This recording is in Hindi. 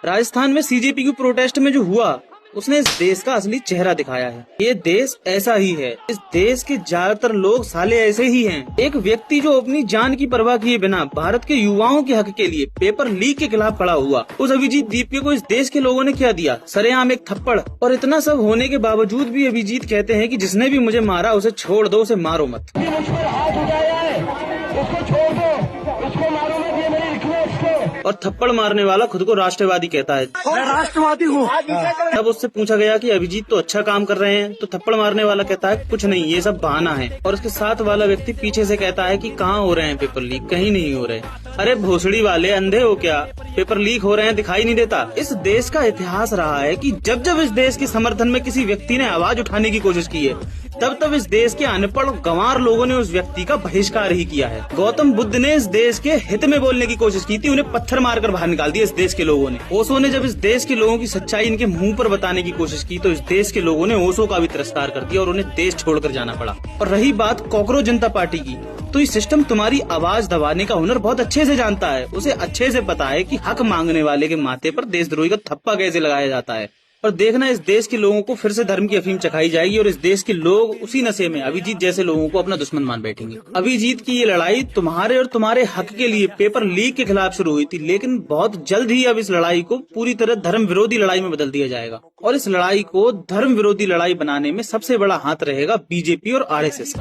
राजस्थान में सीजेपी की प्रोटेस्ट में जो हुआ उसने इस देश का असली चेहरा दिखाया है। ये देश ऐसा ही है। इस देश के ज्यादातर लोग साले ऐसे ही हैं। एक व्यक्ति जो अपनी जान की परवाह किए बिना भारत के युवाओं के हक के लिए पेपर लीक के खिलाफ खड़ा हुआ, उस अभिजीत दीपके को इस देश के लोगों ने क्या दिया? सरेआम एक थप्पड़। और इतना सब होने के बावजूद भी अभिजीत कहते हैं कि जिसने भी मुझे मारा उसे छोड़ दो, उसे मारो मत। और थप्पड़ मारने वाला खुद को राष्ट्रवादी कहता है। मैं राष्ट्रवादी हूँ। तब उससे पूछा गया कि अभिजीत तो अच्छा काम कर रहे हैं, तो थप्पड़ मारने वाला कहता है कुछ नहीं, ये सब बहाना है। और उसके साथ वाला व्यक्ति पीछे से कहता है कि कहाँ हो रहे हैं पेपर लीक? कहीं नहीं हो रहे। अरे भोसड़ी वाले, अंधे हो क्या? पेपर लीक हो रहे हैं दिखाई नहीं देता? इस देश का इतिहास रहा है कि जब जब इस देश के समर्थन में किसी व्यक्ति ने आवाज उठाने की कोशिश की है, तब तब इस देश के अनपढ़ गंवार लोगों ने उस व्यक्ति का बहिष्कार ही किया है। गौतम बुद्ध ने इस देश के हित में बोलने की कोशिश की थी, उन्हें पत्थर मारकर बाहर निकाल दिया इस देश के लोगों ने। ओशो ने जब इस देश के लोगों की सच्चाई इनके मुंह पर बताने की कोशिश की तो इस देश के लोगों ने ओशो का भी तिरस्कार कर दिया और उन्हें देश छोड़कर जाना पड़ा। और रही बात कॉकरोच जनता पार्टी की, तो ये सिस्टम तुम्हारी आवाज दबाने का हुनर बहुत अच्छे से जानता है। उसे अच्छे से पता है कि हक मांगने वाले के माथे पर देशद्रोही का थप्पा कैसे लगाया जाता है। और देखना, इस देश के लोगों को फिर से धर्म की अफीम चखाई जाएगी और इस देश के लोग उसी नशे में अभिजीत जैसे लोगों को अपना दुश्मन मान बैठेंगे। अभिजीत की ये लड़ाई तुम्हारे और तुम्हारे हक के लिए पेपर लीक के खिलाफ शुरू हुई थी, लेकिन बहुत जल्द ही अब इस लड़ाई को पूरी तरह धर्म विरोधी लड़ाई में बदल दिया जाएगा। और इस लड़ाई को धर्म विरोधी लड़ाई बनाने में सबसे बड़ा हाथ रहेगा बीजेपी और आरएसएस का।